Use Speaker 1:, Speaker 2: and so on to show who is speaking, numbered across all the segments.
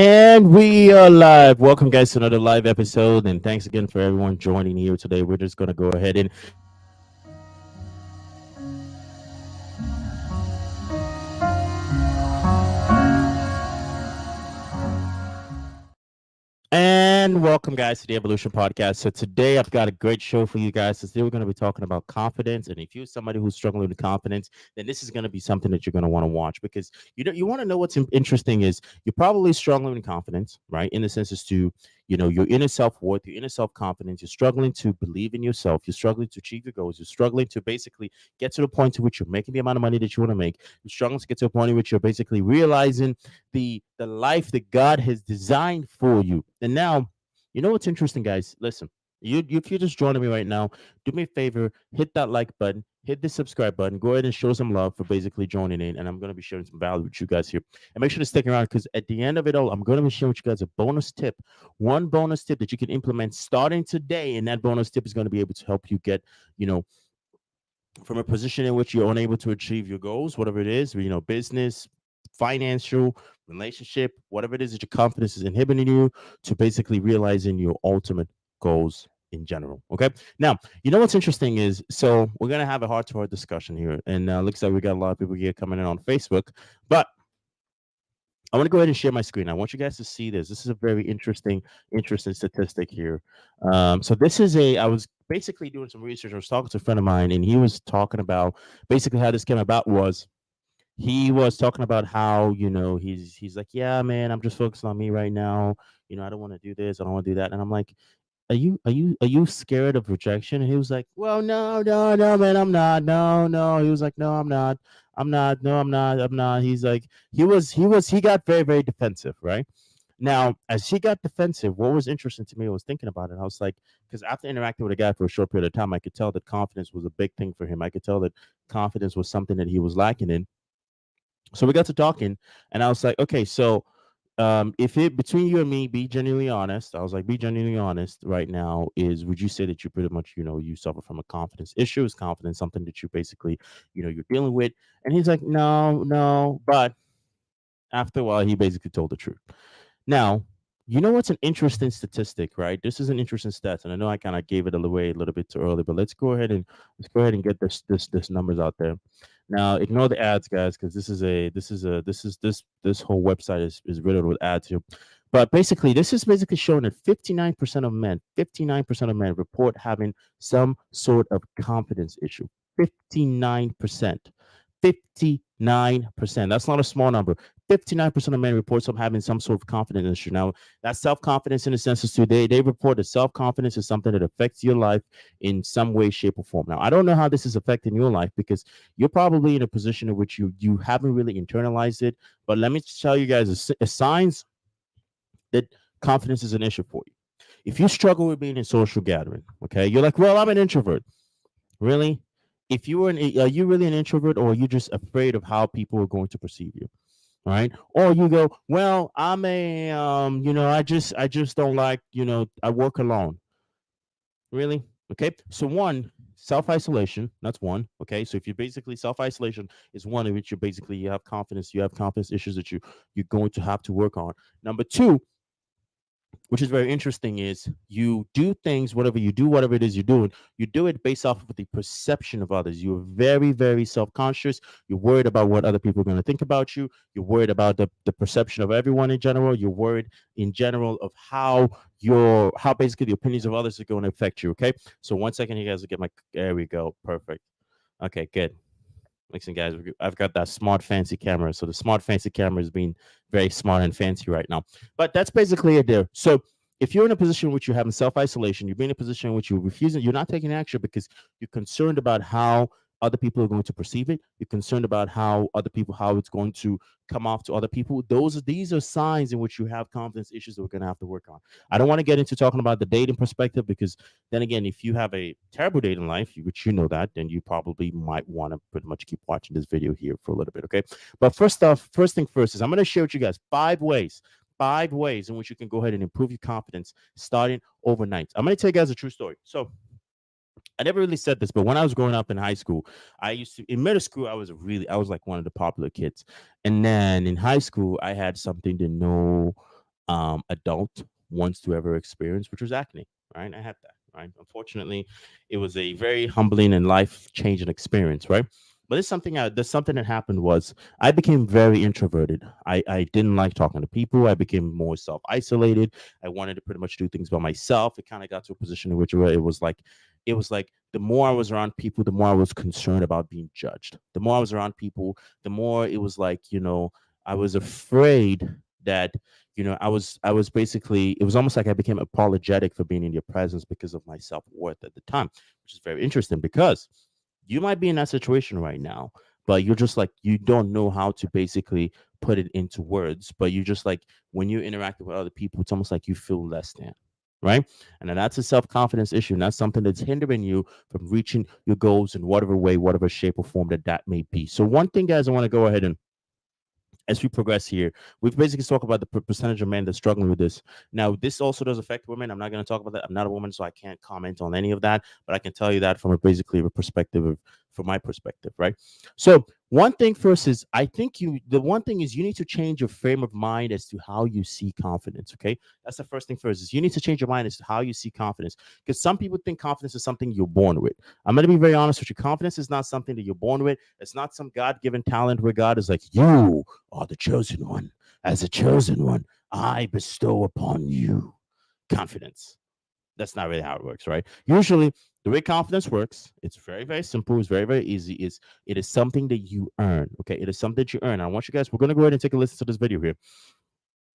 Speaker 1: And we are live. Welcome, guys, to another live episode. And thanks again for everyone joining here today. We're just going to go ahead and welcome, guys, to the Evolution Podcast. So today I've got a great show for you guys. Today we're going to be talking about confidence, and if you're somebody who's struggling with confidence, then this is going to be something that you're going to want to watch because you want to know what's interesting is you're probably struggling with confidence, right? In the sense as to your inner self worth, your inner self confidence. You're struggling to believe in yourself. You're struggling to achieve your goals. You're struggling to basically get to the point to which you're making the amount of money that you want to make. You're struggling to get to a point in which you're basically realizing the life that God has designed for you. And now, you know what's interesting, guys? Listen, if you're just joining me right now, do me a favor, hit that like button, hit the subscribe button, go ahead and show some love for basically joining in. And I'm going to be sharing some value with you guys here. And make sure to stick around because at the end of it all, I'm going to be sharing with you guys a bonus tip, one bonus tip that you can implement starting today. And that bonus tip is going to be able to help you get, you know, from a position in which you're unable to achieve your goals, whatever it is, business, financial, relationship, whatever it is that your confidence is inhibiting you to basically realizing your ultimate goals in general. Okay. Now, you know what's interesting is we're gonna have a heart to heart discussion here, and looks like we got a lot of people here coming in on Facebook, but I want to go ahead and share my screen. I want you guys to see this. This is a very interesting statistic here. So this is I was basically doing some research. I was talking to a friend of mine, and he was talking about basically how this came about was he was talking about how he's like, yeah, man, I'm just focused on me right now. I don't want to do this. I don't want to do that. And I'm like, are you scared of rejection? And he was like, well, no, no, no, man, I'm not. No, no. He was like, no, I'm not. I'm not. No, I'm not. I'm not. He's like, he got very, very defensive, right? Now, as he got defensive, what was interesting to me, I was thinking about it. I was like, because after interacting with a guy for a short period of time, I could tell that confidence was a big thing for him. I could tell that confidence was something that he was lacking in. So we got to talking, and I was like, okay, so if it between you and me, be genuinely honest. I was like, be genuinely honest right now. Would you say that you pretty much, you suffer from a confidence issue? Is confidence something that you basically, you're dealing with? And he's like, no, no. But after a while, he basically told the truth. Now, you know what's an interesting statistic, right? This is an interesting stat, and I know I kind of gave it away a little bit too early, but let's go ahead and get this numbers out there. Now, ignore the ads, guys, because this whole website is riddled with ads here. But basically, this is basically showing that 59% of men report having some sort of confidence issue. 59%. 59%. That's not a small number. 59% of men report some having some sort of confidence issue. Now, that's self-confidence in a sense is they report that self-confidence is something that affects your life in some way, shape, or form. Now, I don't know how this is affecting your life because you're probably in a position in which you haven't really internalized it. But let me tell you guys a signs that confidence is an issue for you. If you struggle with being in social gathering, okay, you're like, well, I'm an introvert. Really? If you are you really an introvert, or are you just afraid of how people are going to perceive you? Right? Or you go, well, I'm a I just don't like, I work alone. Really? Okay. So one, self-isolation, that's one. Okay. So if you basically self-isolation is one in which you have confidence issues that you're going to have to work on. Number two, which is very interesting, is you do things, whatever you do, whatever it is you're doing, you do it based off of the perception of others. You're very, very self-conscious. You're worried about what other people are going to think about you. You're worried about the perception of everyone in general. You're worried in general of how basically the opinions of others are going to affect you. Okay. So 1 second, you guys will get there we go. Perfect. Okay, good. Listen, guys, I've got that smart fancy camera. So the smart fancy camera is being very smart and fancy right now. But that's basically it there. So if you're in a position in which you're having self-isolation, you're being in a position in which you're refusing, you're not taking action because you're concerned about how other people are going to perceive it. You're concerned about how it's going to come off to other people. These are signs in which you have confidence issues that we're going to have to work on. I don't want to get into talking about the dating perspective because then again, if you have a terrible dating life, which you know that, then you probably might want to pretty much keep watching this video here for a little bit, okay? But first thing first is I'm going to share with you guys five ways in which you can go ahead and improve your confidence starting overnight. I'm going to tell you guys a true story. So I never really said this, but when I was growing up in high school, in middle school, I was like one of the popular kids. And then in high school, I had something that adult wants to ever experience, which was acne. Right, I had that. Right, unfortunately, it was a very humbling and life changing experience. Right, but it's something. There's something that happened was I became very introverted. I didn't like talking to people. I became more self isolated. I wanted to pretty much do things by myself. It kind of got to a position in which where it was like the more I was around people, the more I was concerned about being judged. The more I was around people, the more it was like, I was afraid that, I was basically, it was almost like I became apologetic for being in your presence because of my self-worth at the time, which is very interesting because you might be in that situation right now, but you're just like, you don't know how to basically put it into words, but you just like, when you interact with other people, it's almost like you feel less than. Right. And then that's a self confidence issue. And that's something that's hindering you from reaching your goals in whatever way, whatever shape or form that may be. So, one thing, guys, I want to go ahead and as we progress here, we've basically talked about the percentage of men that's struggling with this. Now, this also does affect women. I'm not going to talk about that. I'm not a woman, so I can't comment on any of that. But I can tell you that from basically a perspective of, from my perspective, right? So, one thing first is I think the one thing is you need to change your frame of mind as to how you see confidence. Okay, that's the first thing first is you need to change your mind as to how you see confidence, because some people think confidence is something you're born with. I'm going to be very honest with you. Confidence is not something that you're born with. It's not some God given talent where God is like, you are the chosen one. As a chosen one, I bestow upon you confidence. That's not really how it works, right? Usually, the way confidence works, it's very, very simple. It's very, very easy. It is something that you earn. Okay, it is something that you earn. I want you guys. We're gonna go ahead and take a listen to this video here.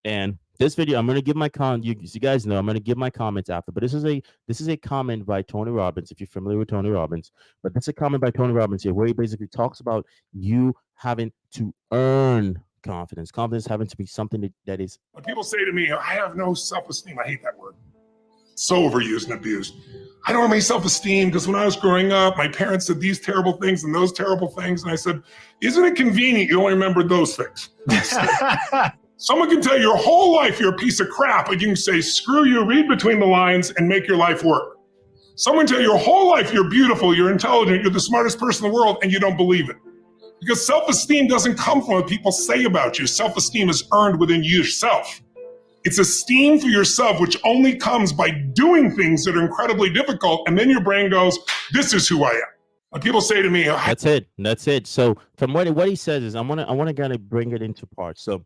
Speaker 1: And this video, I'm gonna give my you guys know I'm gonna give my comments after. But this is a comment by Tony Robbins. If you're familiar with Tony Robbins, but that's a comment by Tony Robbins here, where he basically talks about you having to earn confidence. Confidence having to be something that is.
Speaker 2: When people say to me, I have no self-esteem, I hate that word. So overused and abused. I don't have any self-esteem because when I was growing up, my parents said these terrible things and those terrible things. And I said, isn't it convenient you only remembered those things? Someone can tell you your whole life you're a piece of crap, but you can say, screw you, read between the lines and make your life work. Someone can tell you your whole life you're beautiful, you're intelligent, you're the smartest person in the world, and you don't believe it. Because self-esteem doesn't come from what people say about you. Self-esteem is earned within yourself. It's esteem for yourself, which only comes by doing things that are incredibly difficult. And then your brain goes, this is who I am. When people say to me,
Speaker 1: That's it. That's it. So from what he says is, I want to kind of bring it into parts. So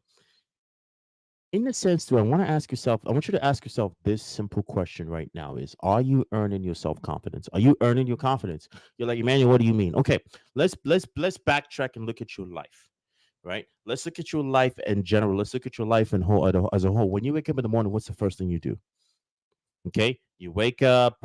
Speaker 1: in the sense too, I want you to ask yourself this simple question right now is, are you earning your self-confidence? Are you earning your confidence? You're like, Emmanuel, what do you mean? Okay, let's backtrack and look at your life. Right? Let's look at your life in general. Let's look at your life in whole as a whole. When you wake up in the morning, what's the first thing you do? Okay, you wake up,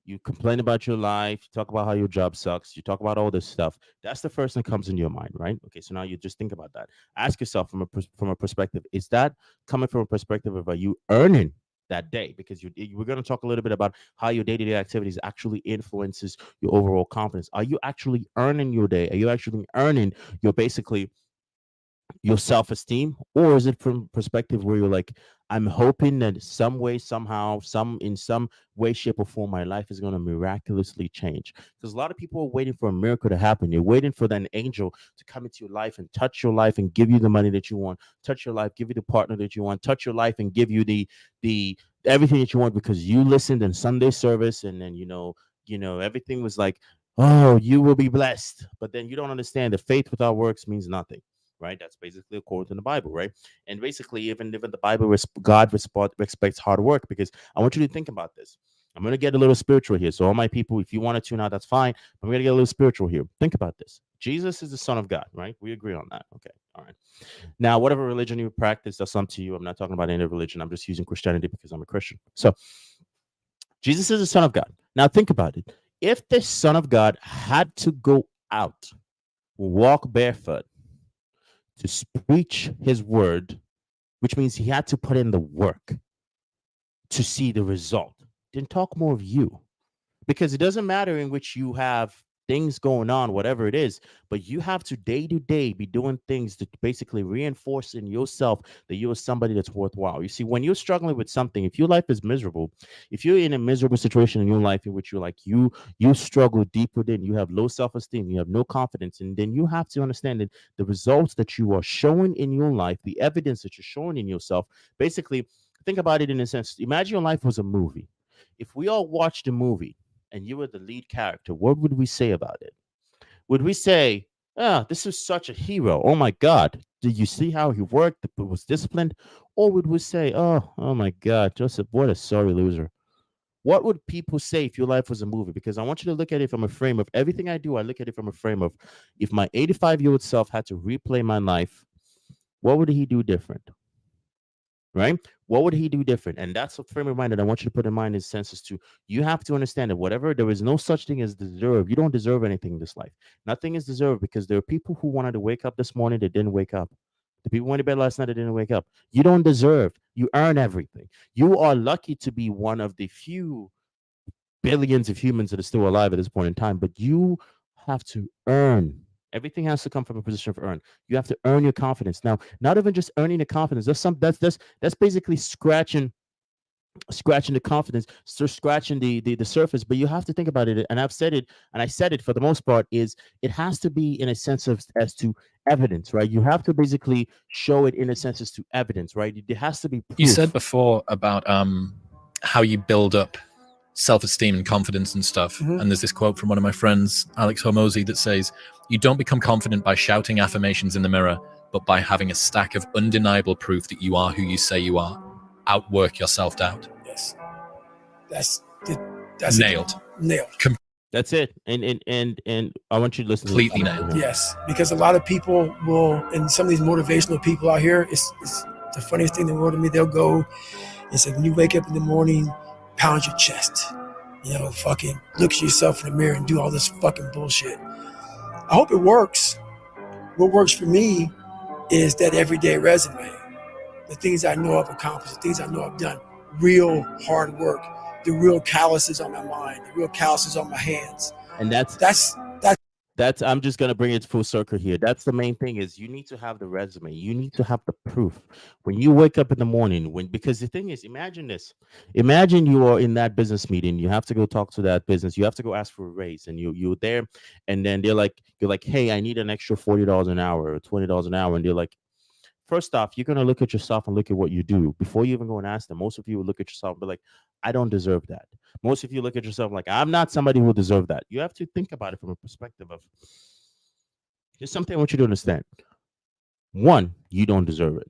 Speaker 1: you complain about your life, you talk about how your job sucks, you talk about all this stuff. That's the first thing that comes in your mind, right? Okay, so now you just think about that. Ask yourself from a perspective: is that coming from a perspective of, are you earning that day? Because we're going to talk a little bit about how your day-to-day activities actually influences your overall confidence. Are you actually earning your day? Are you actually earning your basically your self-esteem, or is it from perspective where you're like, I'm hoping that some way, somehow, some way, shape or form, my life is going to miraculously change? Because a lot of people are waiting for a miracle to happen. You're waiting for that angel to come into your life and touch your life and give you the money that you want, touch your life, give you the partner that you want, touch your life and give you the everything that you want, because you listened in Sunday service, and then everything was like, oh, you will be blessed. But then you don't understand that faith without works means nothing, right? That's basically according to the Bible, right? And basically, even the Bible, God respects hard work, because I want you to think about this. I'm going to get a little spiritual here. So all my people, if you want to tune out, that's fine. I'm going to get a little spiritual here. Think about this. Jesus is the Son of God, right? We agree on that. Okay. All right. Now, whatever religion you practice, that's up to you. I'm not talking about any religion. I'm just using Christianity because I'm a Christian. So Jesus is the Son of God. Now think about it. If the Son of God had to go out, walk barefoot, to preach his word, which means he had to put in the work to see the result. Then talk more of you, because it doesn't matter in which you have things going on, whatever it is. But you have to day be doing things to basically reinforce in yourself that you are somebody that's worthwhile. You see, when you're struggling with something, if your life is miserable, if you're in a miserable situation in your life in which you're like you struggle deep within, you have low self-esteem, you have no confidence, and then you have to understand that the results that you are showing in your life, the evidence that you're showing in yourself, basically think about it in a sense. Imagine your life was a movie. If we all watched a movie and you were the lead character, what would we say about it? Would we say, ah, this is such a hero? Oh my God. Did you see how he worked? Was disciplined? Or would we say, oh my God, Joseph, what a sorry loser? What would people say if your life was a movie? Because I want you to look at it from a frame of everything I do. I look at it from a frame of if my 85-year-old self had to replay my life, what would he do different? Right? What would he do different? And that's a frame of mind that I want you to put in mind in senses to you have to understand that whatever there is no such thing as deserve. You don't deserve anything in this life. Nothing is deserved because there are people who wanted to wake up this morning that didn't wake up. The people who went to bed last night that didn't wake up. You don't deserve. You earn everything. You are lucky to be one of the few billions of humans that are still alive at this point in time, but you have to earn. Everything has to come from a position of earn. You have to earn your confidence. Now, not even just earning the confidence. That's basically scratching the confidence, so scratching the surface. But you have to think about it. And I've said it, and I said it for the most part, is it has to be in a sense of as to evidence, right? You have to basically show it in a sense as to evidence, right? There has to be
Speaker 3: You said
Speaker 1: proof.
Speaker 3: before about how you build up self-esteem and confidence and stuff. And there's this quote from one of my friends, Alex Hormozy, that says, "You don't become confident by shouting affirmations in the mirror, but by having a stack of undeniable proof that you are who you say you are. Outwork your self-doubt."
Speaker 4: Yes, that's
Speaker 3: Nailed.
Speaker 4: Nailed.
Speaker 1: That's it. And I want you to listen
Speaker 3: Completely
Speaker 1: to
Speaker 3: nailed.
Speaker 4: Yes, because a lot of people will, and some of these motivational people out here, it's the funniest thing in the world to me. They'll go and say, when you wake up in the morning, pound your chest, fucking look at yourself in the mirror and do all this fucking bullshit. I hope it works. What works for me is that everyday resume, the things I know I've accomplished, the things I know I've done, real hard work, the real calluses on my mind, the real calluses on my hands.
Speaker 1: and that's I'm just gonna bring it full circle here. That's the main thing is you need to have the resume. You need to have the proof when you wake up in the morning. Because the thing is, imagine this. Imagine you are in that business meeting. You have to go talk to that business. You have to go ask for a raise, and you're there, and then you're like, hey, I need an extra $40 an hour or $20 an hour, and they're like, first off, you're gonna look at yourself and look at what you do before you even go and ask them. Most of you will look at yourself and be like, I don't deserve that. Most of you look at yourself like, I'm not somebody who will deserve that. You have to think about it from a perspective of here's something I want you to understand. One, you don't deserve it.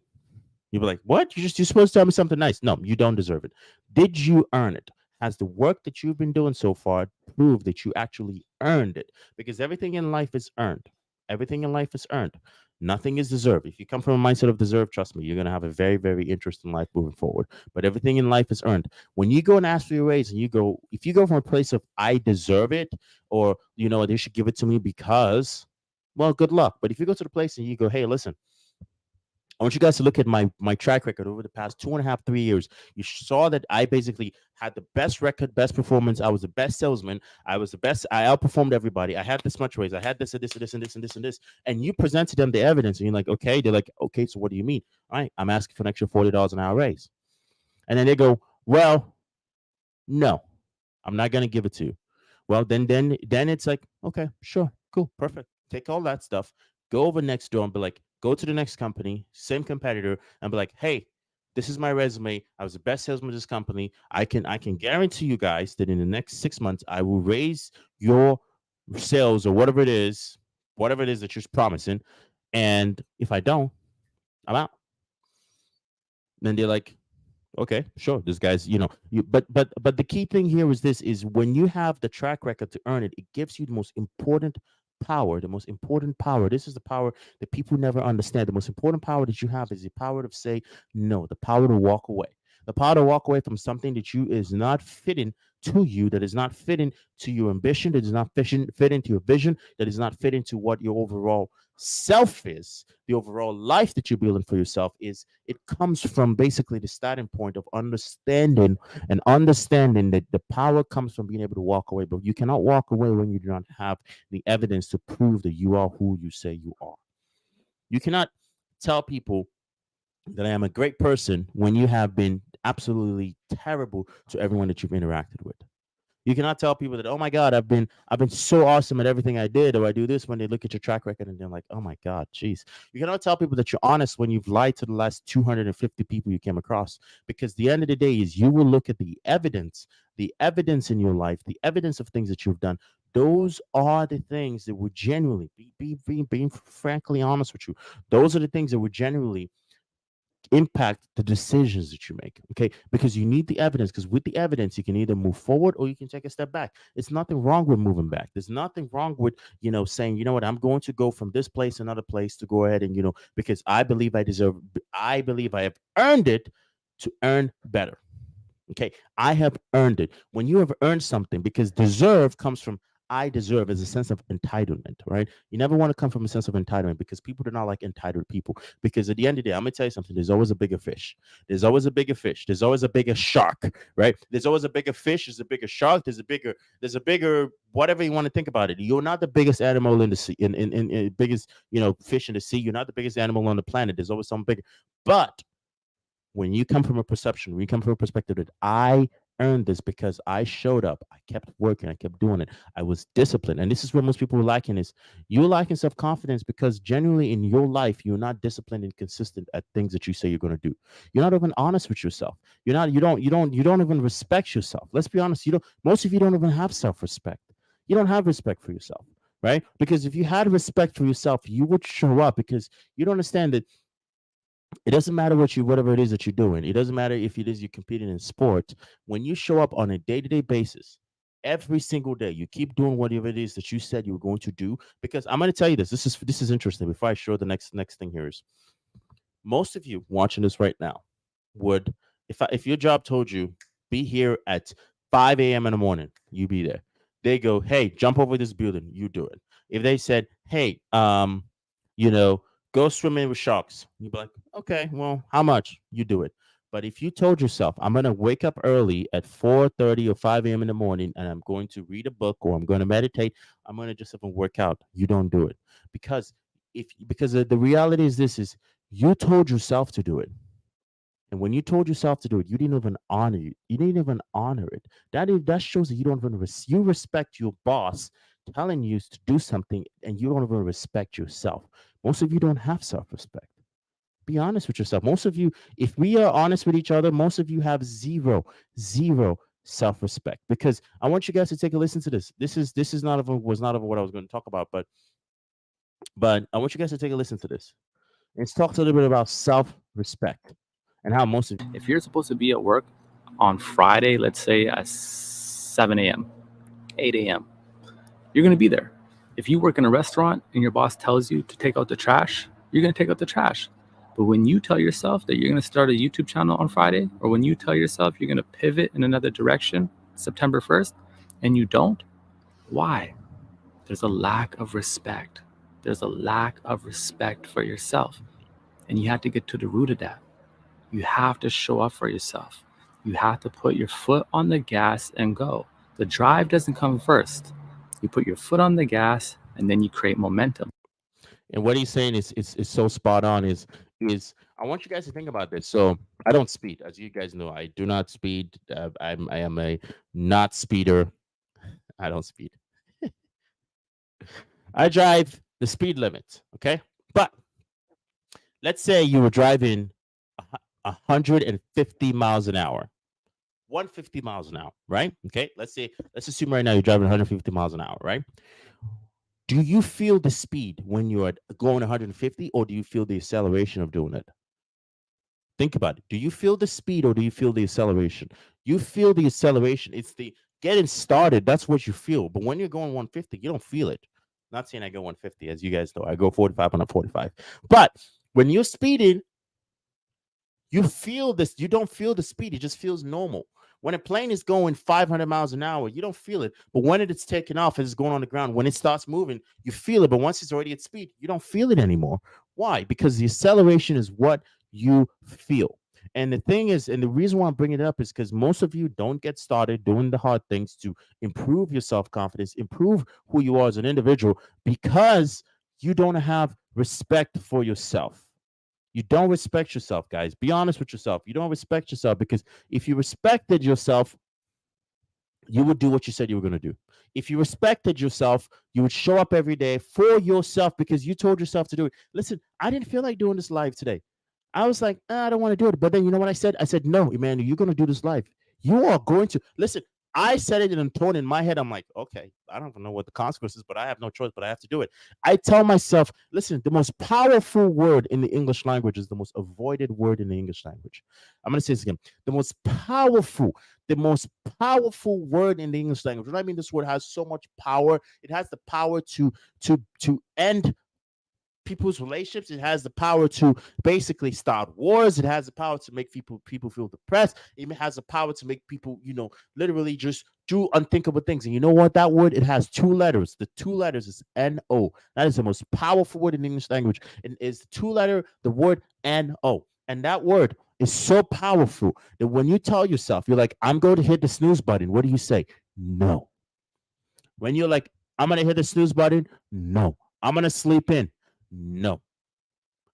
Speaker 1: You'll be like, what? You're supposed to tell me something nice. No, you don't deserve it. Did you earn it? Has the work that you've been doing so far proved that you actually earned it? Because everything in life is earned. Everything in life is earned. Nothing is deserved. If you come from a mindset of deserve, trust me, you're going to have a very, very interesting life moving forward. But everything in life is earned. When you go and ask for your raise and if you go from a place of I deserve it or, they should give it to me because, well, good luck. But if you go to the place and you go, hey, listen, I want you guys to look at my track record over the past 2.5, 3 years. You saw that I basically had the best record, best performance. I was the best salesman. I was the best. I outperformed everybody. I had this much raise. I had this and this and this and this and this and this. And you presented them the evidence, and you're like, okay. They're like, okay. So what do you mean? All right, I'm asking for an extra $40 an hour raise. And then they go, well, no, I'm not gonna give it to you. Well, then it's like, okay, sure, cool, perfect. Take all that stuff, go over next door and be like, go to the next company, same competitor, and be like, hey, this is my resume. I was the best salesman of this company. I can guarantee you guys that in the next 6 months, I will raise your sales or whatever it is that you're promising. And if I don't, I'm out. Then they're like, okay, sure. This guy's, but the key thing here is this is when you have the track record to earn it, it gives you the most important power. The most important power. This is the power that people never understand. The most important power that you have is the power to say no, the power to walk away. The power to walk away from something that you is not fitting to you, that is not fitting to your ambition, that is not fit into your vision, that is not fitting to what your overall self is, the overall life that you're building for yourself is, it comes from basically the starting point of understanding that the power comes from being able to walk away. But you cannot walk away when you do not have the evidence to prove that you are who you say you are. You cannot tell people that I am a great person when you have been absolutely terrible to everyone that you've interacted with. You cannot tell people that, oh my God, I've been so awesome at everything I did, or I do this, when they look at your track record and they're like, oh my God, geez. You cannot tell people that you're honest when you've lied to the last 250 people you came across. Because the end of the day is, you will look at the evidence in your life, the evidence of things that you've done. Those are the things that would genuinely being frankly honest with you. Those are the things that would genuinely impact the decisions that you make. Okay, because you need the evidence, because with the evidence you can either move forward or you can take a step back. It's nothing wrong with moving back. There's nothing wrong with, saying, you know what, I'm going to go from this place to another place to go ahead and, because I believe I believe I have earned it to earn better. Okay, I have earned it. When you have earned something, because deserve comes from I deserve, as a sense of entitlement, right? You never want to come from a sense of entitlement, because people do not like entitled people. Because at the end of the day, I'm gonna tell you something. There's always a bigger fish. There's always a bigger fish. There's always a bigger shark, right? There's always a bigger fish. There's a bigger shark. There's a bigger whatever you want to think about it. You're not the biggest animal in the sea, in biggest fish in the sea. You're not the biggest animal on the planet. There's always something bigger. But when you come from a perception, when you come from a perspective that I earned this because I showed up, I kept working, I kept doing it, I was disciplined. And this is what most people are lacking, is you're lacking self-confidence because genuinely in your life, you're not disciplined and consistent at things that you say you're going to do. You're not even honest with yourself. You don't even respect yourself. Let's be honest. Most of you don't even have self-respect. You don't have respect for yourself, right? Because if you had respect for yourself, you would show up, because you don't understand that it doesn't matter whatever it is that you're doing. It doesn't matter if it is you're competing in sport. When you show up on a day-to-day basis, every single day, you keep doing whatever it is that you said you were going to do. Because I'm going to tell you this. This is interesting. Before I show the next thing here is, most of you watching this right now would, if your job told you be here at 5 a.m. in the morning, you be there. They go, hey, jump over this building, you do it. If they said, hey, you know, go swimming with sharks, you'd be like, okay, well, how much? You do it. But if you told yourself, I'm gonna wake up early at 4:30 or 5 a.m. in the morning, and I'm going to read a book, or I'm going to meditate, I'm going to just even work out, you don't do it. Because the reality is this: is you told yourself to do it. And when you told yourself to do it, you didn't even honor it. You didn't even honor it. That shows that you don't even you respect your boss telling you to do something, and you don't even respect yourself. Most of you don't have self-respect. Be honest with yourself. Most of you, if we are honest with each other, most of you have zero self-respect. Because I want you guys to take a listen to this. This is not of was not of what I was going to talk about, but I want you guys to take a listen to this. Let's talk a little bit about self-respect and how most of
Speaker 5: If you're supposed to be at work on Friday, let's say at 7 a.m., 8 a.m., you're going to be there. If you work in a restaurant and your boss tells you to take out the trash, you're going to take out the trash. But when you tell yourself that you're going to start a YouTube channel on Friday, or when you tell yourself you're going to pivot in another direction September 1st, and you don't, why? There's a lack of respect. There's a lack of respect for yourself. And you have to get to the root of that. You have to show up for yourself. You have to put your foot on the gas and go. The drive doesn't come first. You put your foot on the gas, and then you create momentum.
Speaker 1: and what he's saying is so spot on. Is I want you guys to think about this. So I don't speed, as you guys know. I do not speed. I am a not speeder. I don't speed. I drive the speed limit. Okay, but let's say you were driving 150 miles an hour. 150 miles an hour, right? Okay, let's assume right now you're driving 150 miles an hour, right? Do you feel the speed when you're going 150, or do you feel the acceleration of doing it? Think about it. Do you feel the speed, or do you feel the acceleration? You feel the acceleration. It's the getting started. That's what you feel. But when you're going 150, you don't feel it. Not saying I go 150, as you guys know. I go 45 on a 45. But when you're speeding, you feel this. You don't feel the speed. It just feels normal. When a plane is going 500 miles an hour, you don't feel it. But when it's taking off, it's going on the ground. When it starts moving, you feel it. But once it's already at speed, you don't feel it anymore. Why? Because the acceleration is what you feel. And the thing is, and the reason why I'm bringing it up is because most of you don't get started doing the hard things to improve your self confidence, improve who you are as an individual, because you don't have respect for yourself. You don't respect yourself, guys. Be honest with yourself. You don't respect yourself because if you respected yourself, you would do what you said you were going to do. If you respected yourself, you would show up every day for yourself because you told yourself to do it. Listen, I didn't feel like doing this live today. I was like, I don't want to do it. But then you know what I said? I said, no, Emmanuel, you're going to do this live. You are going to listen. I said it in a tone in my head. I'm like, okay, I don't know what the consequences, but I have no choice, but I have to do it. I tell myself, listen, the most powerful word in the English language is the most avoided word in the English language. I'm going to say this again. The most powerful word in the English language. What I mean, this word has so much power. It has the power to end people's relationships. It has the power to basically start wars. It has the power to make people feel depressed. It has the power to make people, literally just do unthinkable things. And you know what? That word, it has two letters. The two letters is N-O. That is the most powerful word in the English language. And is the two letter, the word N-O. And that word is so powerful that when you tell yourself, you're like, I'm going to hit the snooze button. What do you say? No. When you're like, I'm going to hit the snooze button. No. I'm going to sleep in. No.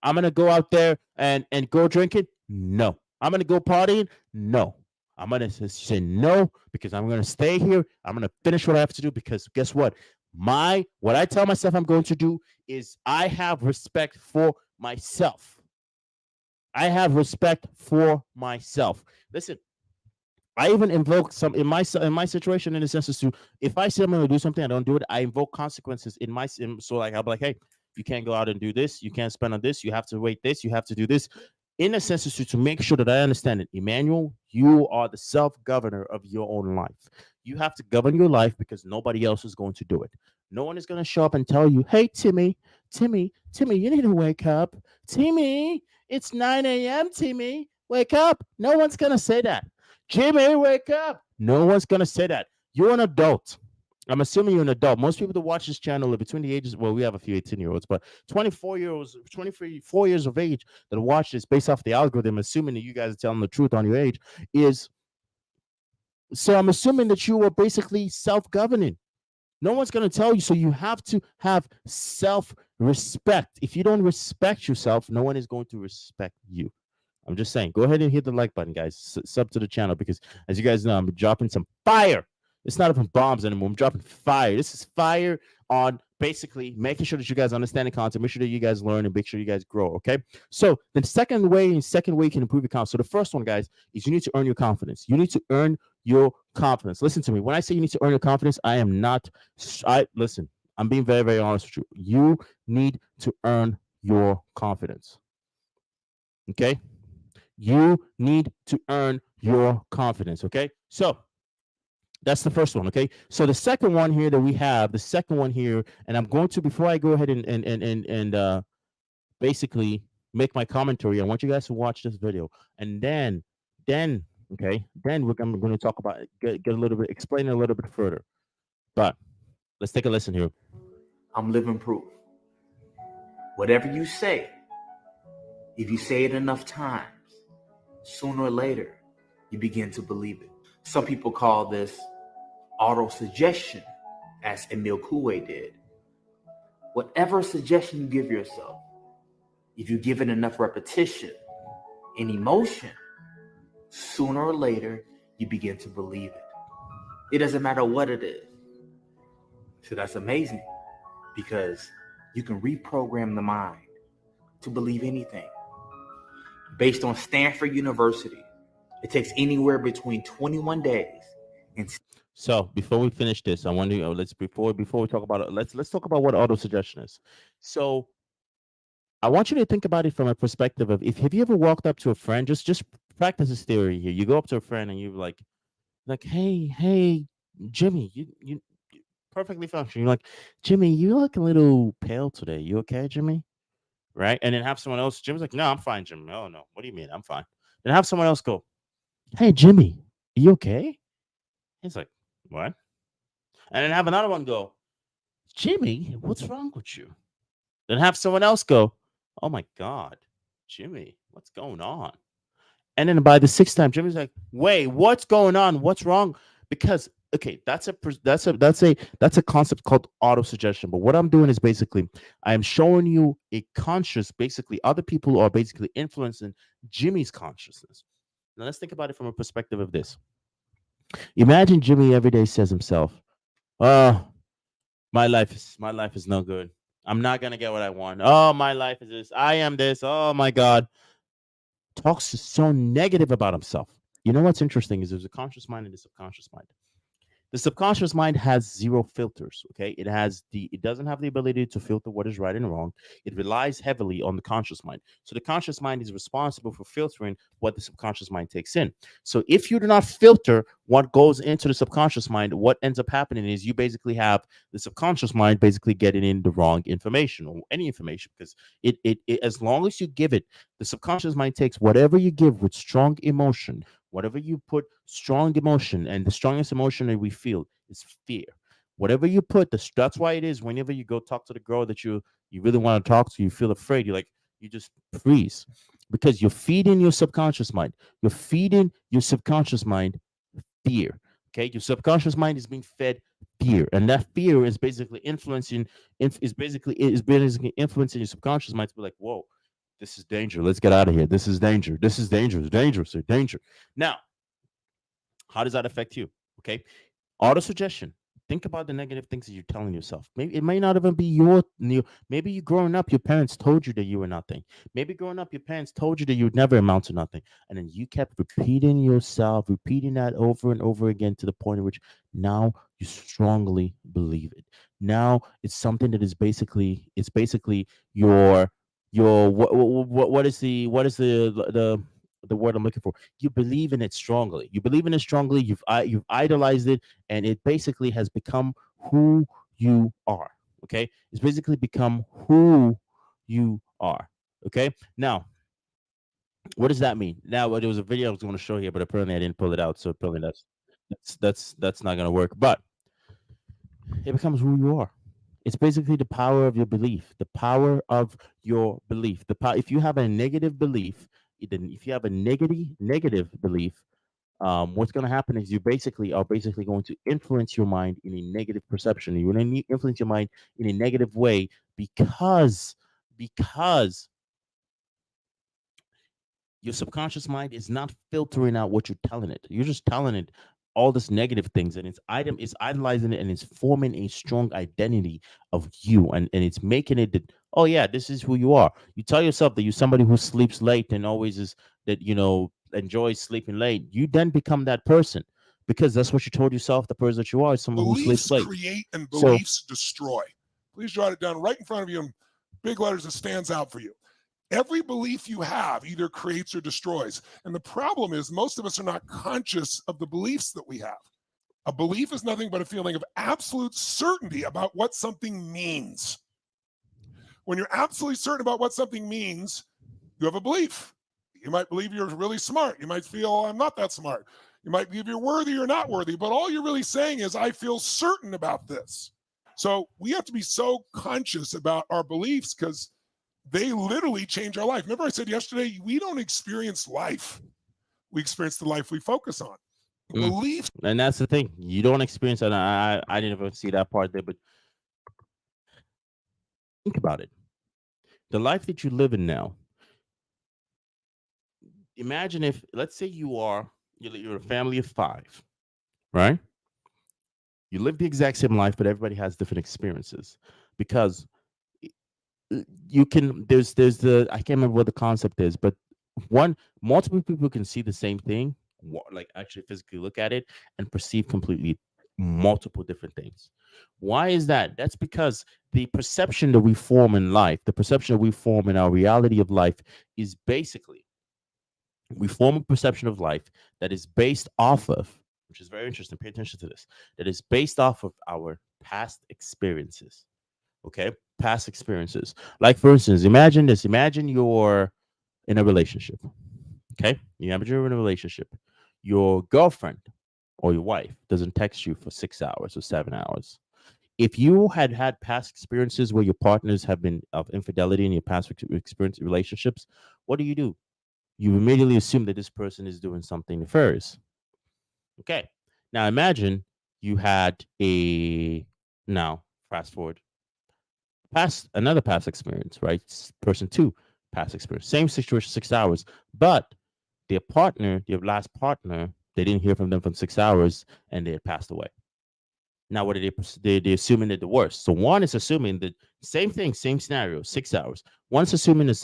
Speaker 1: I'm gonna go out there and go drinking. No. I'm gonna go partying. No. I'm gonna say no because I'm gonna stay here. I'm gonna finish what I have to do because guess what? What I tell myself I'm going to do is I have respect for myself. I have respect for myself. Listen, I even invoke some in my situation in the sense to if I say I'm going to do something, I don't do it. I invoke consequences so like I'll be like, hey, you can't go out and do this. You can't spend on this. You have to wait this. You have to do this. In a sense to make sure that I understand it. Emmanuel, you are the self-governor of your own life. You have to govern your life because nobody else is going to do it. No one is going to show up and tell you, hey, Timmy, you need to wake up. Timmy, it's 9 a.m., Timmy. Wake up. No one's going to say that. Jimmy, wake up. No one's going to say that. You're an adult. I'm assuming you're an adult. Most people that watch this channel are between the ages, well, we have a few 18-year-olds, but 24 years of age that watch this based off the algorithm, assuming that you guys are telling the truth on your age, so I'm assuming that you are basically self-governing. No one's going to tell you, so you have to have self-respect. If you don't respect yourself, no one is going to respect you. I'm just saying, go ahead and hit the like button, guys. Sub to the channel because, as you guys know, I'm dropping some fire. It's not even bombs anymore. I'm dropping fire. This is fire on basically making sure that you guys understand the content, make sure that you guys learn, and make sure you guys grow, okay? So the second way you can improve your confidence. So the first one, guys, is you need to earn your confidence. You need to earn your confidence. Listen to me. When I say you need to earn your confidence, listen, I'm being very, very honest with you. You need to earn your confidence, okay? You need to earn your confidence, okay? So that's the first one, okay? So the second one here that we have, and I'm going to, before I go ahead and basically make my commentary, I want you guys to watch this video, and then I'm going to talk about get a little bit, explain it a little bit further. But let's take a listen here.
Speaker 6: I'm living proof. Whatever you say, if you say it enough times, sooner or later, you begin to believe it. Some people call this auto-suggestion, as Emil Coué did. Whatever suggestion you give yourself, if you give it enough repetition and emotion, sooner or later, you begin to believe it. It doesn't matter what it is. So that's amazing because you can reprogram the mind to believe anything. Based on Stanford University, it takes anywhere between 21 days and
Speaker 1: so before we finish this, I want to before we talk about it, let's talk about what auto-suggestion is. So I want you to think about it from a perspective of have you ever walked up to a friend, just practice this theory here. You go up to a friend and you're like, hey, Jimmy, you perfectly functional. You're like, Jimmy, you look a little pale today. You okay, Jimmy? Right? And then have someone else, Jimmy's like, no, I'm fine, Jimmy. Oh no, what do you mean? I'm fine. Then have someone else go, hey, Jimmy, you okay? He's like, what? And then have another one go, Jimmy, what's wrong with you? Then have someone else go, oh my God, Jimmy, what's going on? And then by the sixth time, Jimmy's like, wait, what's going on? What's wrong? Because okay, that's a concept called auto suggestion. But what I'm doing is basically I'm showing you a conscious, basically, other people are basically influencing Jimmy's consciousness. Now let's think about it from a perspective of this. Imagine Jimmy every day says himself, oh, my life is no good. I'm not gonna get what I want. Oh, my life is this. I am this. Oh my God. Talks so negative about himself. You know what's interesting is there's a conscious mind and a subconscious mind. The subconscious mind has zero filters. Okay, it doesn't have the ability to filter what is right and wrong. It relies heavily on the conscious mind. So the conscious mind is responsible for filtering what the subconscious mind takes in. So if you do not filter what goes into the subconscious mind, what ends up happening is you basically have the subconscious mind basically getting in the wrong information or any information, because it as long as you give it, the subconscious mind takes whatever you give with strong emotion. Whatever you put strong emotion, and the strongest emotion that we feel is fear. Whatever you put, that's why it is whenever you go talk to the girl that you really want to talk to, you feel afraid. You just freeze because you're feeding your subconscious mind. You're feeding your subconscious mind fear. Okay, your subconscious mind is being fed fear, and that fear is basically is basically influencing your subconscious mind to be like, whoa, this is danger. Let's get out of here. This is danger. This is dangerous. Dangerous. Danger. Now, how does that affect you? Okay. Auto suggestion. Think about the negative things that you're telling yourself. Maybe it may not even be maybe you growing up, your parents told you that you were nothing. Maybe growing up, your parents told you that you would never amount to nothing. And then you kept repeating yourself, repeating that over and over again to the point in which now you strongly believe it. Now it's something that is basically your what is the word I'm looking for? You believe in it strongly. You believe in it strongly. You've idolized it, and it basically has become who you are. Okay, it's basically become who you are. Okay, now what does that mean? Now there was a video I was going to show here, but apparently I didn't pull it out, so apparently that's not going to work. But it becomes who you are. It's basically the power of your belief, the power of your belief. If you have a negative belief, then if you have a negative belief, what's going to happen is you basically are basically going to influence your mind in a negative perception. You're going to influence your mind in a negative way because your subconscious mind is not filtering out what you're telling it. You're just telling it all this negative things, and it's idolizing it, and it's forming a strong identity of you, and it's making it that, oh yeah, this is who you are. You tell yourself that you're somebody who sleeps late and always is that enjoys sleeping late. You then become that person because that's what you told yourself. The person that you are is someone who sleeps
Speaker 2: Beliefs
Speaker 1: late.
Speaker 2: create and
Speaker 1: So
Speaker 2: beliefs destroy. Please jot it down right in front of you in big letters that stands out for you. Every belief you have either creates or destroys. And the problem is most of us are not conscious of the beliefs that we have. A belief is nothing but a feeling of absolute certainty about what something means. When you're absolutely certain about what something means, you have a belief. You might believe you're really smart. You might feel, I'm not that smart. You might believe you're worthy or not worthy, but all you're really saying is, I feel certain about this. So we have to be so conscious about our beliefs because they literally change our life. Remember I said yesterday, we don't experience life. We experience the life we focus on. Beliefs.
Speaker 1: and that's the thing. You don't experience that. I didn't even see that part there, but think about it. The life that you live in now. Imagine if, let's say, you're a family of 5, right? You live the exact same life, but everybody has different experiences because you can. There's the I can't remember what the concept is, but multiple people can see the same thing, like actually physically look at it and perceive completely multiple different things. Why is that? That's because the perception that we form in life, the perception that we form in our reality of life, is basically we form a perception of life that is based off of, which is very interesting, pay attention to this, that is based off of our past experiences. Okay, past experiences. Like, for instance, imagine this. Imagine you're in a relationship. Okay, you imagine you're in a relationship. your girlfriend or your wife doesn't text you for 6 hours or 7 hours. If you had had past experiences where your partners have been of infidelity in your past experience relationships, what do? You immediately assume that this person is doing something nefarious. Okay. Now imagine you had a now fast forward past another past experience, right? Person two, past experience, same situation, 6 hours, but their partner, their last partner, they didn't hear from them for 6 hours and they had passed away. Now, what are they're assuming that the worst. So one is assuming that same thing, same scenario, 6 hours. One's assuming that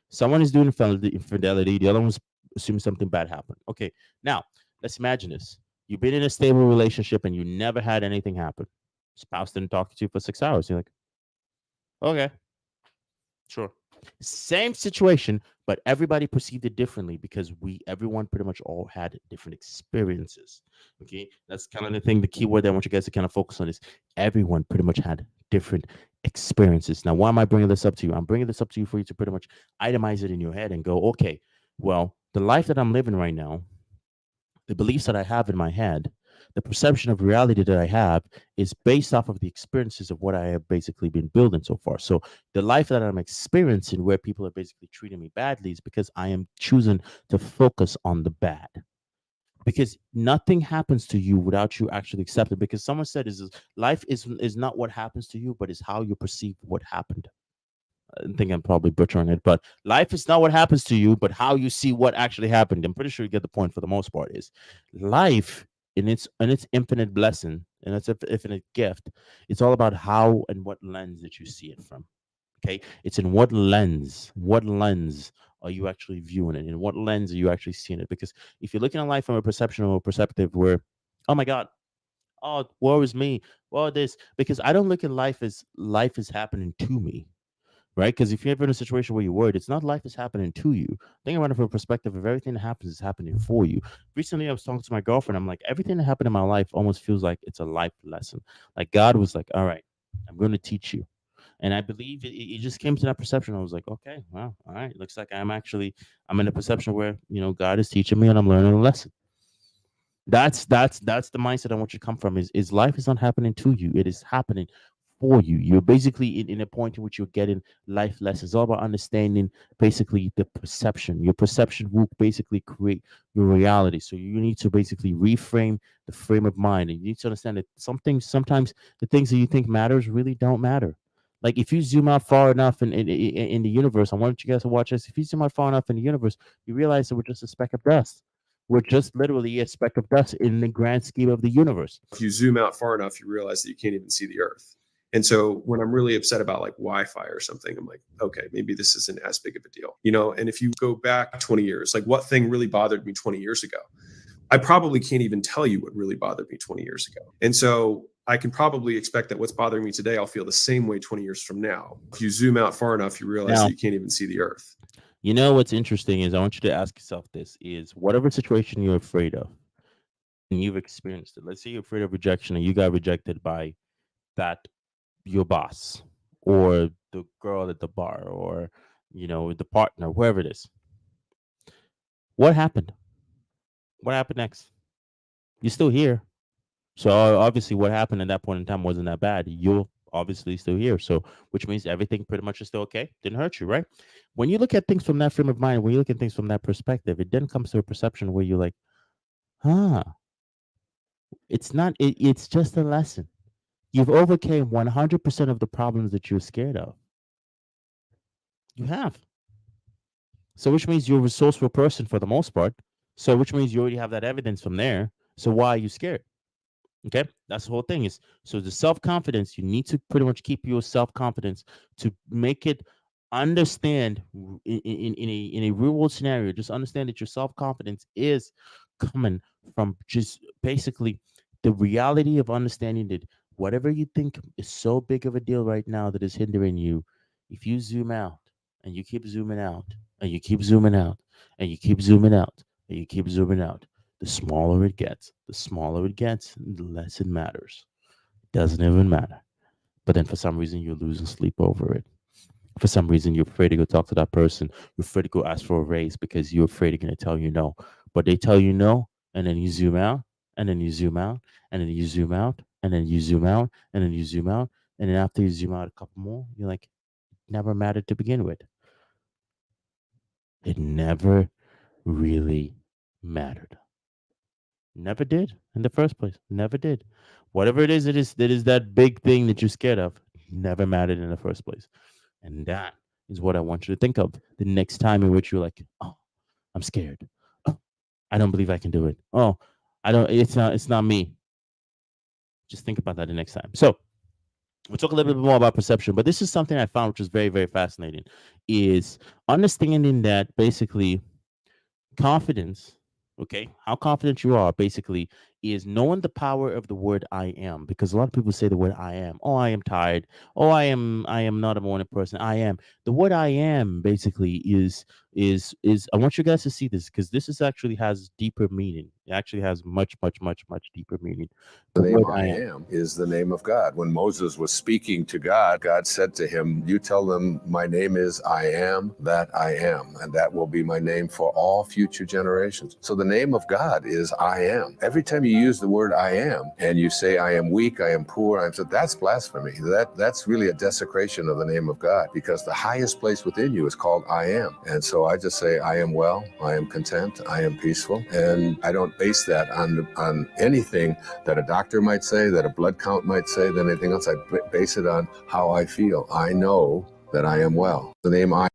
Speaker 1: someone is doing infidelity. The other one's assuming something bad happened. Okay, now let's imagine this. You've been in a stable relationship and you never had anything happen. Spouse didn't talk to you for 6 hours. You're like, okay, sure. Same situation, but everybody perceived it differently because everyone pretty much all had different experiences. Okay, that's kind of the thing. The key word that I want you guys to kind of focus on is everyone pretty much had different experiences. Now, why am I bringing this up to you? I'm bringing this up to you for you to pretty much itemize it in your head and go, okay, well, the life that I'm living right now, the beliefs that I have in my head, the perception of reality that I have is based off of the experiences of what I have basically been building so far. So the life that I'm experiencing where people are basically treating me badly is because I am choosing to focus on the bad. Because nothing happens to you without you actually accepting. Because someone said is life is not what happens to you, but is how you perceive what happened. I think I'm probably butchering it, but life is not what happens to you, but how you see what actually happened. I'm pretty sure you get the point for the most part. Is life in its infinite blessing and its infinite gift, it's all about how and what lens that you see it from. Okay, it's in what lens are you actually viewing it? In what lens are you actually seeing it? Because if you're looking at life from a perception or perspective where, oh my God, oh woe is me, well this, because I don't look at life is happening to me, right? Because if you're ever in a situation where you're worried, it's not life is happening to you. Think about it from a perspective of everything that happens is happening for you. Recently, I was talking to my girlfriend. I'm like, everything that happened in my life almost feels like it's a life lesson. Like God was like, all right, I'm going to teach you. And I believe it just came to that perception. I was like, okay, well, all right. Looks like I'm in a perception where, God is teaching me and I'm learning a lesson. That's the mindset I want you to come from is life is not happening to you, it is happening for you. You're basically in a point in which you're getting life lessons. It's all about understanding basically the perception. Your perception will basically create your reality. So you need to basically reframe the frame of mind, and you need to understand that sometimes the things that you think matters really don't matter. Like if you zoom out far enough in the universe, I want you guys to watch this. If you zoom out far enough in the universe, you realize that we're just a speck of dust. We're just literally a speck of dust in the grand scheme of the universe.
Speaker 7: If you zoom out far enough, you realize that you can't even see the Earth. And so when I'm really upset about like Wi-Fi or something, I'm like, okay, maybe this isn't as big of a deal, And if you go back 20 years, like what thing really bothered me 20 years ago? I probably can't even tell you what really bothered me 20 years ago. And so I can probably expect that what's bothering me today, I'll feel the same way 20 years from now. If you zoom out far enough, you realize that you can't even see the Earth.
Speaker 1: You know what's interesting is I want you to ask yourself this is whatever situation you're afraid of and you've experienced it. Let's say you're afraid of rejection and you got rejected by that your boss or the girl at the bar or the partner, whoever it is. What happened? What happened next? You're still here. So obviously what happened at that point in time wasn't that bad. You're obviously still here. So which means everything pretty much is still okay. Didn't hurt you, right? When you look at things from that frame of mind, when you look at things from that perspective, it then comes to a perception where you're like, huh, it's not, it's just a lesson. You've overcame 100% of the problems that you're scared of. You have. So which means you're a resourceful person for the most part. So which means you already have that evidence from there. So why are you scared? Okay, that's the whole thing is so the self-confidence, you need to pretty much keep your self-confidence to make it understand in a real world scenario, just understand that your self-confidence is coming from just basically the reality of understanding that whatever you think is so big of a deal right now that is hindering you, if you zoom out and you keep zooming out and you keep zooming out and you keep zooming out and you keep zooming out, the smaller it gets. The smaller it gets, the less it matters. It doesn't even matter. But then for some reason, you're losing sleep over it. For some reason, you're afraid to go talk to that person. You're afraid to go ask for a raise because you're afraid they're going to tell you no. But they tell you no, and then you zoom out, and then you zoom out, and then you zoom out, and then you zoom out, and then you zoom out, and then after you zoom out a couple more, you're like, never mattered to begin with. It never really mattered. Never did in the first place. Never did. Whatever it is that big thing that you're scared of, never mattered in the first place. And that is what I want you to think of the next time in which you're like, oh, I'm scared. Oh, I don't believe I can do it. Oh, I don't. It's not me. Just think about that the next time. So we'll talk a little bit more about perception, but this is something I found which is very, very fascinating. Is understanding that basically confidence, okay, how confident you are basically is knowing the power of the word I am, because a lot of people say the word I am. Oh, I am tired. Oh, I am not a morning person. I am. The word I am basically is I want you guys to see this, because this is actually has deeper meaning. It actually has much, much, much, much deeper meaning.
Speaker 8: The
Speaker 1: The
Speaker 8: name
Speaker 1: word
Speaker 8: I am is the name of God. When Moses was speaking to God, God said to him, you tell them my name is I am that I am, and that will be my name for all future generations. So the name of God is I am. Every time you use the word I am and you say I am weak, I am poor, I am so, that's blasphemy. That's really a desecration of the name of God, because the highest place within you is called I am. And so I just say I am well, I am content, I am peaceful, and I don't base that on anything that a doctor might say, that a blood count might say, than anything else. I base it on how I feel. I know that I am well. The name I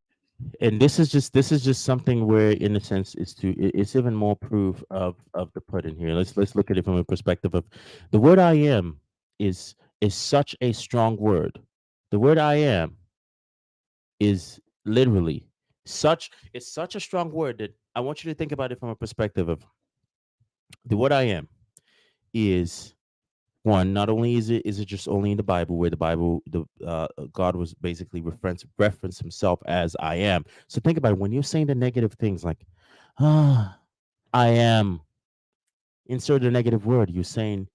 Speaker 1: and this is just something where in a sense it's even more proof of the pudding here. Let's look at it from a perspective of the word I am is such a strong word. The word I am is literally such a strong word that I want you to think about it from a perspective of the word I am is one. Not only is it just only in the Bible, where the Bible, the God was basically reference himself as I am. So think about it, when you're saying the negative things like ah, I am, insert a negative word, you're saying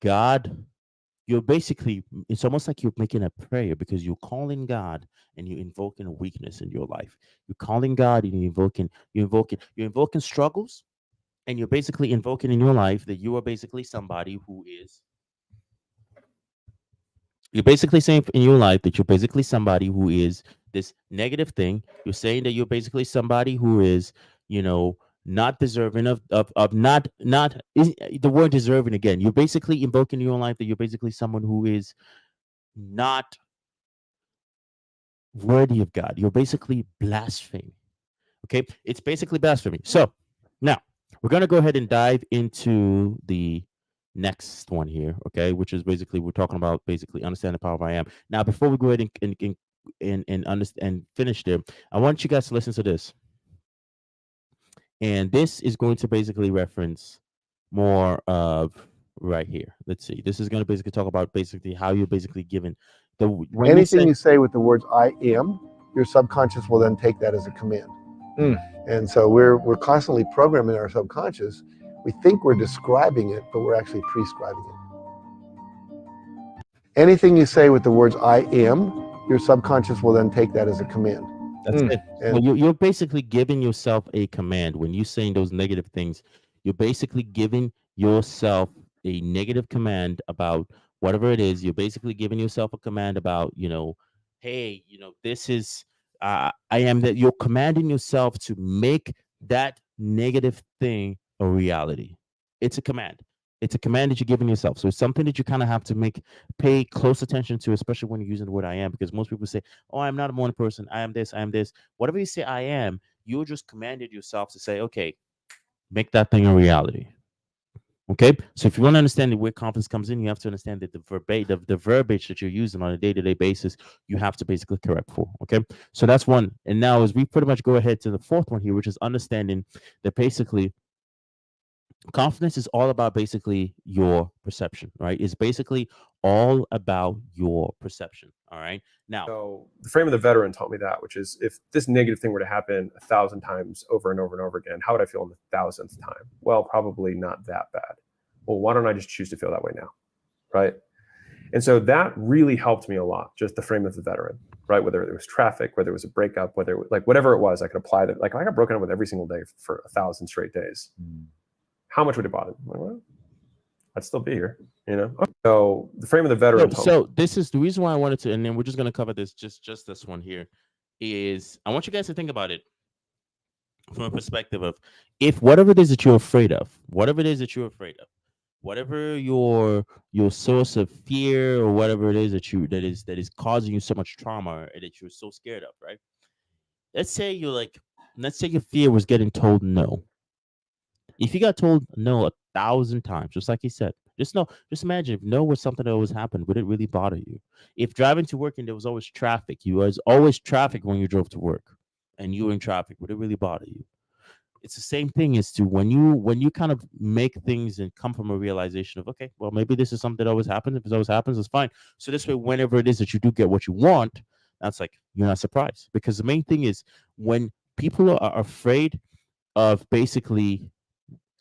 Speaker 1: God. You're basically, it's almost like you're making a prayer, because you're calling God and you're invoking a weakness in your life. You're calling God and you're invoking struggles, and you're basically invoking in your life that you are basically somebody who is, you're basically saying in your life that you're basically somebody who is this negative thing. You're saying that you're basically somebody who is, you know, not deserving of not is the word deserving again. You're basically invoking in your life that you're basically someone who is not worthy of God. You're basically blaspheming. Okay, it's basically blasphemy. So now we're gonna go ahead and dive into the next one here. Okay, which is basically we're talking about basically understand the power of I am. Now, before we go ahead and understand and finish there, I want you guys to listen to this. And this is going to basically reference more of right here. Let's see. This is going to basically talk about basically how you're basically given the when
Speaker 9: Anything
Speaker 1: say
Speaker 9: you say with the words I am, your subconscious will then take that as a command. And so we're constantly programming our subconscious. We think we're describing it, but we're actually prescribing it. Anything you say with the words I am, your subconscious will then take that as a command.
Speaker 1: That's it. So
Speaker 9: And
Speaker 1: you're basically giving yourself a command when you're saying those negative things. You're basically giving yourself a negative command about whatever it is. You're basically giving yourself a command about, hey, this is, I am that you're commanding yourself to make that negative thing a reality. It's a command. It's a command that you're giving yourself. So it's something that you kind of have to pay close attention to, especially when you're using the word I am, because most people say, oh, I'm not a morning person. I am this. I am this. Whatever you say, I am, you just commanded yourself to say, okay, make that thing a reality. Okay. So if you want to understand where confidence comes in, you have to understand that the verbiage that you're using on a day-to-day basis, you have to basically correct for. Okay. So that's one. And now as we pretty much go ahead to the fourth one here, which is understanding that basically confidence is all about basically your perception, right? It's basically all about your perception. All right. Now,
Speaker 7: So the frame of the veteran taught me that, which is if this negative thing were to happen 1,000 times over and over and over again, how would I feel on the 1,000th time? Well, probably not that bad. Well, why don't I just choose to feel that way now? Right. And so that really helped me a lot, just the frame of the veteran, right? Whether it was traffic, whether it was a breakup, whether it was, like whatever it was, I could apply that. Like I got broken up with every single day for 1,000 straight days. how much would it bother me? I'm like, well, I'd still be here, you know. So the frame of the veteran.
Speaker 1: So this is the reason why I wanted to, and then we're just gonna cover this. Just this one here is I want you guys to think about it from a perspective of if whatever it is that you're afraid of, whatever it is that you're afraid of, whatever your source of fear or whatever it is that is causing you so much trauma and that you're so scared of, right? Let's say you're like, let's say your fear was getting told no. If you got told no 1,000 times, just like he said, just imagine if no was something that always happened, would it really bother you? If driving to work and there was always traffic, you was always traffic when you drove to work, and you were in traffic, would it really bother you? It's the same thing as to when you kind of make things and come from a realization of, okay, well, maybe this is something that always happens. If it always happens, it's fine. So this way, whenever it is that you do get what you want, that's like you're not surprised, because the main thing is when people are afraid of basically,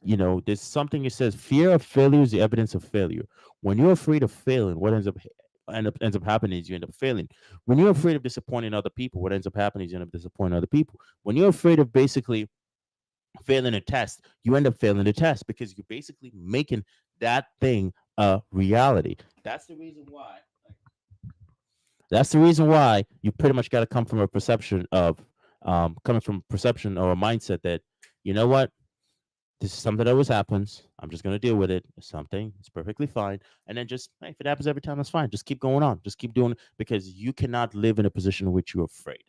Speaker 1: there's something that says fear of failure is the evidence of failure. When you're afraid of failing, what ends up happening is you end up failing. When you're afraid of disappointing other people, what ends up happening is you end up disappointing other people. When you're afraid of basically failing a test, you end up failing the test because you're basically making that thing a reality. That's the reason why. That's the reason why you pretty much got to come from a perception of, coming from perception or a mindset that, you know what, this is something that always happens. I'm just gonna deal with it. It's something. It's perfectly fine. And then just, hey, if it happens every time, that's fine. Just keep going on. Just keep doing it, because you cannot live in a position in which you're afraid.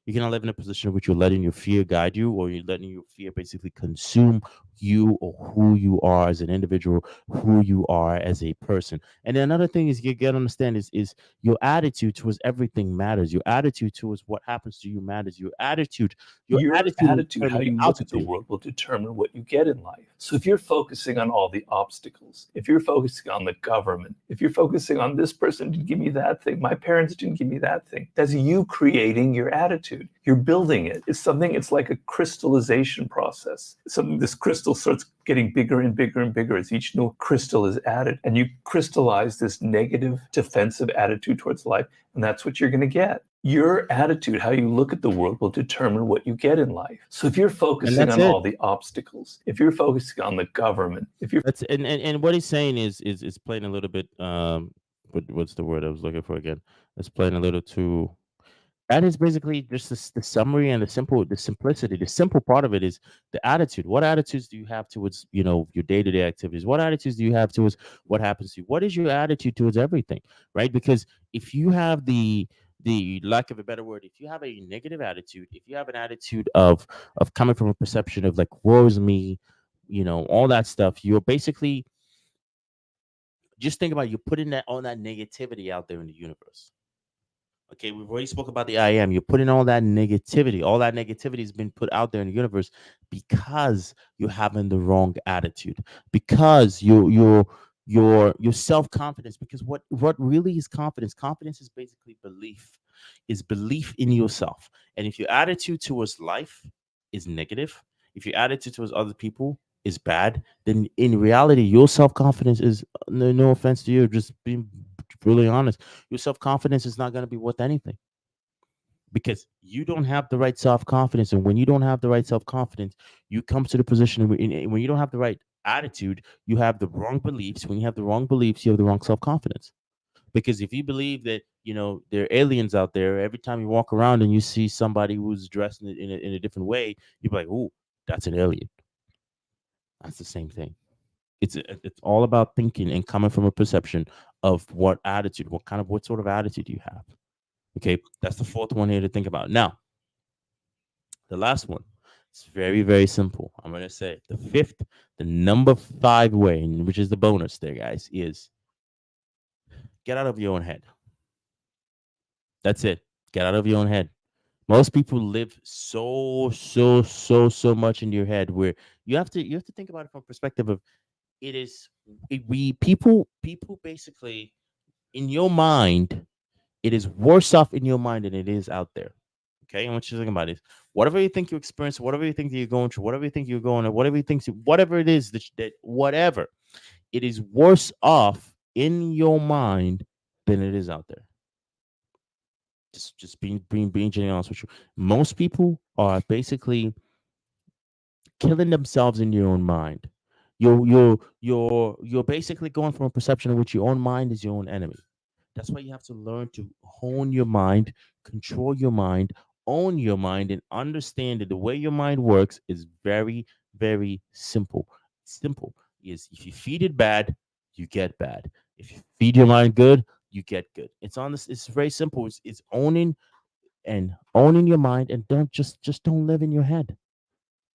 Speaker 1: You cannot live in a position in which you're letting your fear guide you, or you're letting your fear basically consume you or who you are as an individual, who you are as a person. And then another thing is you got to understand is your attitude towards everything matters. Your attitude towards what happens to you matters. Your attitude will
Speaker 10: Attitude, how
Speaker 1: determine
Speaker 10: you
Speaker 1: your
Speaker 10: look at the
Speaker 1: altitude.
Speaker 10: world, will determine what you get in life. So if you're focusing on all the obstacles, if you're focusing on the government, if you're focusing on this person didn't give me that thing, my parents didn't give me that thing, that's you creating your attitude. You're building it. It's like a crystallization process. This crystal starts getting bigger and bigger and bigger as each new crystal is added. And you crystallize this negative defensive attitude towards life. And that's what you're going to get. Your attitude, how you look at the world, will determine what you get in life. So if you're focusing on all the obstacles, if you're focusing on the government, if you're
Speaker 1: and what he's saying is playing a little bit, what's the word I was looking for again? It's playing a little too. That is basically just the summary and the simplicity. The simple part of it is the attitude. What attitudes do you have towards, your day-to-day activities? What attitudes do you have towards what happens to you? What is your attitude towards everything, right? Because if you have the lack of a better word, if you have a negative attitude, if you have an attitude of coming from a perception of like, woe is me, all that stuff, you're basically, just think about it, you're putting all that negativity out there in the universe. Okay, we've already spoke about the I am. You're putting all that negativity. All that negativity has been put out there in the universe because you're having the wrong attitude. Because your self confidence. Because what really is confidence? Confidence is basically belief. Is belief in yourself. And if your attitude towards life is negative, if your attitude towards other people is bad, then in reality, your self confidence is, no offense to you, just being really honest, your self confidence is not going to be worth anything, because you don't have the right self confidence. And when you don't have the right self confidence, you come to the position when you don't have the right attitude, you have the wrong beliefs. When you have the wrong beliefs, you have the wrong self confidence. Because if you believe that, there are aliens out there, every time you walk around and you see somebody who's dressed in a different way, you're like, "Ooh, that's an alien." That's the same thing. It's all about thinking and coming from a perception of what attitude, what sort of attitude you have. Okay, that's the fourth one here to think about. Now, the last one, it's very, very simple. I'm gonna say the fifth, the number 5 way, which is the bonus there, guys, is get out of your own head. That's it. Get out of your own head. Most people live so much in your head, where you have to think about it from a perspective of, we people basically, in your mind, it is worse off in your mind than it is out there. Okay, and what you're thinking about is, whatever you think you experience, whatever you think that you're going through, whatever you think you're going, or whatever it is whatever, it is worse off in your mind than it is out there. Just being genuinely honest with you. Most people are basically killing themselves in your own mind. you're basically going from a perception in which your own mind is your own enemy. That's why you have to learn to hone your mind, control your mind, own your mind, and understand that the way your mind works is very, very simple. Simple is if you feed it bad, you get bad. If you feed your mind good, you get good. It's on this. It's very simple. It's owning your mind, and don't don't live in your head.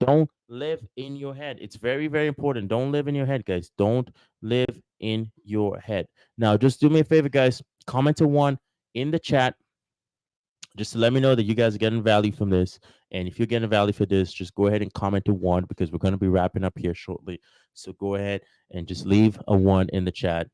Speaker 1: Don't live in your head. It's very, very important. Don't live in your head, guys. Don't live in your head. Now, just do me a favor, guys. Comment a one in the chat just to let me know that you guys are getting value from this. And if you're getting value for this, just go ahead and comment a one because we're going to be wrapping up here shortly. So go ahead and just leave a one in the chat.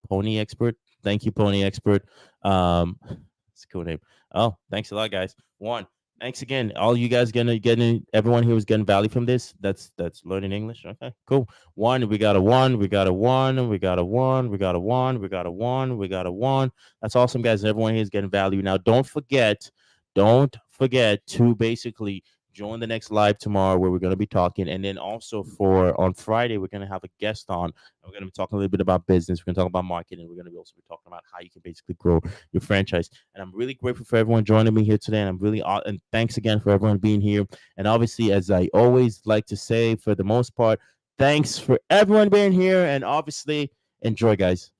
Speaker 1: Pony Expert. Thank you, Pony Expert. It's a cool name. Oh, thanks a lot, guys. One. Thanks again. All you guys getting everyone here is getting value from this. That's learning English. Okay, cool. One, we got a one, we got a one, we got a one, we got a one, we got a one, we got a one. That's awesome, guys. Everyone here is getting value. Now, don't forget to basically join the next live tomorrow where we're going to be talking. And then also for on Friday, we're going to have a guest on. And we're going to be talking a little bit about business. We're going to talk about marketing. We're going to be also be talking about how you can basically grow your franchise. And I'm really grateful for everyone joining me here today. And I'm really, and thanks again for everyone being here. And obviously, as I always like to say, for the most part, thanks for everyone being here. And obviously, enjoy, guys.